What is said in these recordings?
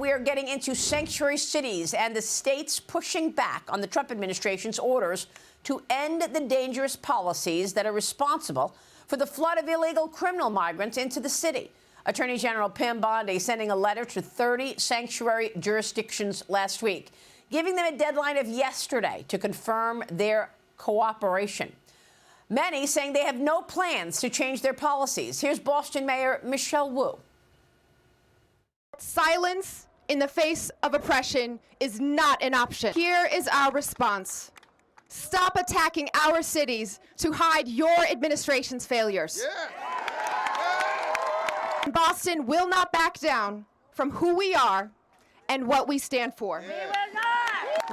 we are getting into sanctuary cities and the states pushing back on the Trump administration's orders to end the dangerous policies that are responsible for the flood of illegal criminal migrants into the city. Attorney General Pam Bondi sending a letter to 30 sanctuary jurisdictions last week, giving them a deadline of yesterday to confirm their cooperation. Many saying they have no plans to change their policies. Here's Boston Mayor Michelle Wu. Silence in the face of oppression is not an option. Here is our response. Stop attacking our cities to hide your administration's failures. Boston will not back down from who we are and what we stand for.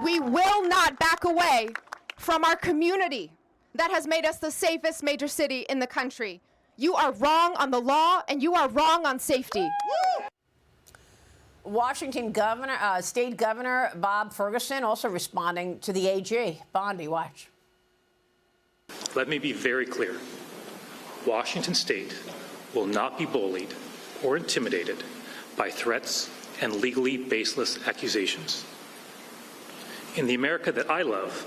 We will not back away from our community that has made us the safest major city in the country. You are wrong on the law and you are wrong on safety. Washington State Governor Bob Ferguson also responding to the AG. Bondi, watch. Let me be very clear. Washington State will not be bullied or intimidated by threats and legally baseless accusations. In the America that I love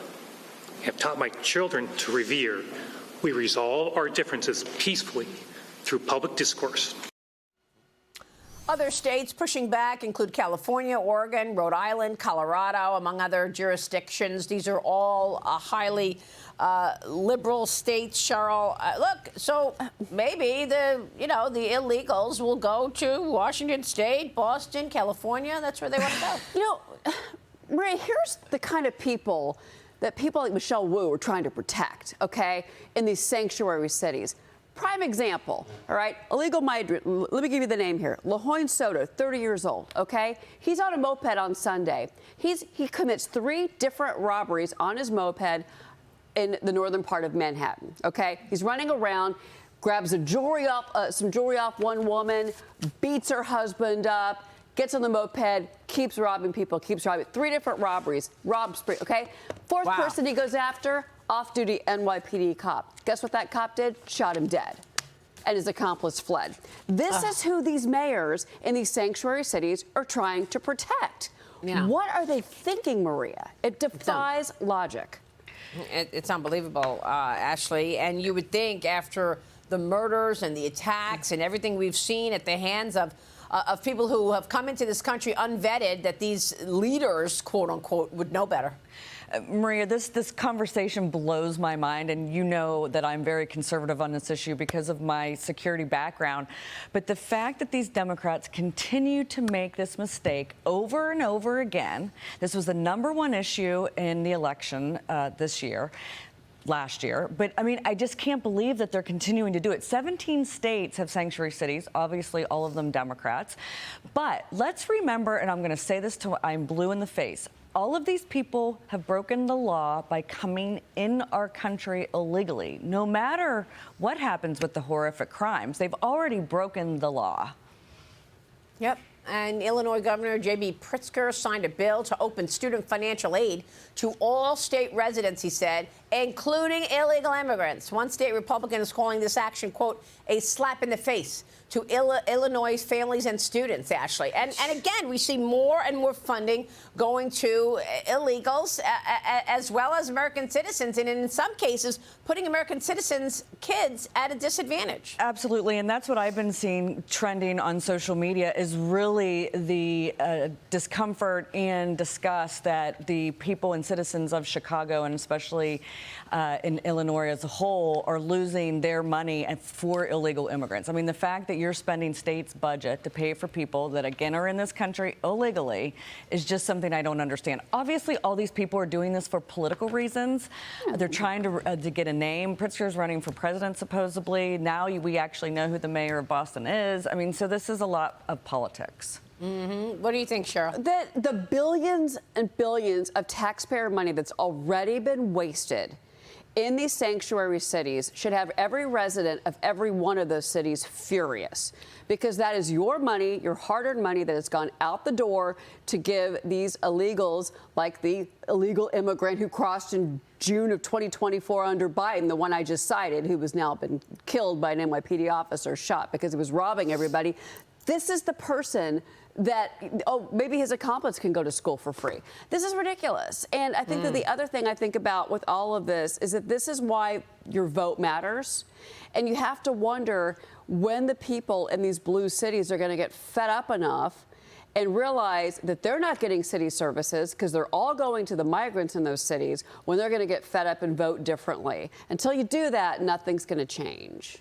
and have taught my children to revere, we resolve our differences peacefully through public discourse. Other states pushing back include California, Oregon, Rhode Island, Colorado, among other jurisdictions. These are all highly liberal states, Cheryl. Look, so maybe the illegals will go to Washington State, Boston, California. That's where they want to go. Maria, here's the kind of people that people like Michelle Wu are trying to protect, okay, in these sanctuary cities. Prime example, all right, illegal migrant, let me give you the name here, LaHoyne Soto, 30 years old, okay? He's on a moped on Sunday. He commits 3 different robberies on his moped in the northern part of Manhattan, okay? He's running around, grabs some jewelry off one woman, beats her husband up, gets on the moped, keeps robbing people, 3 different robberies, spree, okay? Fourth person he goes after, off-duty NYPD cop. Guess what that cop did? Shot him dead. And his accomplice fled. This is who these mayors in these sanctuary cities are trying to protect. Yeah. What are they thinking, Maria? It defies logic. It's unbelievable, Ashley. And you would think after the murders and the attacks and everything we've seen at the hands of people who have come into this country unvetted, that these leaders, quote unquote, would know better. Maria, this conversation blows my mind, and you know that I'm very conservative on this issue because of my security background. But the fact that these Democrats continue to make this mistake over and over again, this was the #1 issue in the election last year. But, I mean, I just can't believe that they're continuing to do it. 17 states have sanctuary cities, obviously all of them Democrats. But let's remember, and I'm going to say this till I'm blue in the face, all of these people have broken the law by coming in our country illegally. No matter what happens with the horrific crimes, they've already broken the law. Yep. And Illinois Governor J.B. Pritzker signed a bill to open student financial aid to all state residents, he said, including illegal immigrants. One state Republican is calling this action, quote, a slap in the face to Illinois families and students, Ashley. And again, we see more and more funding going to illegals as well as American citizens, and in some cases, putting American citizens' kids at a disadvantage. Absolutely, and that's what I've been seeing trending on social media is really the discomfort and disgust that the people and citizens of Chicago, and especially in Illinois as a whole, are losing their money for illegal immigrants. I mean, the fact that you're spending state's budget to pay for people that, again, are in this country illegally is just something I don't understand. Obviously, all these people are doing this for political reasons. They're trying to get a name. Pritzker's running for president, supposedly. Now we actually know who the mayor of Boston is. I mean, so this is a lot of politics. What do you think, Cheryl? The billions and billions of taxpayer money that's already been wasted in these sanctuary cities should have every resident of every one of those cities furious, because that is your money, your hard-earned money that has gone out the door to give these illegals, like the illegal immigrant who crossed in June of 2024 under Biden, the one I just cited, who has now been killed by an NYPD officer, shot because he was robbing everybody. This is the person that, oh, maybe his accomplice can go to school for free. This is ridiculous. And I think that the other thing I think about with all of this is that this is why your vote matters. And you have to wonder when the people in these blue cities are going to get fed up enough and realize that they're not getting city services because they're all going to the migrants in those cities, when they're going to get fed up and vote differently. Until you do that, nothing's going to change.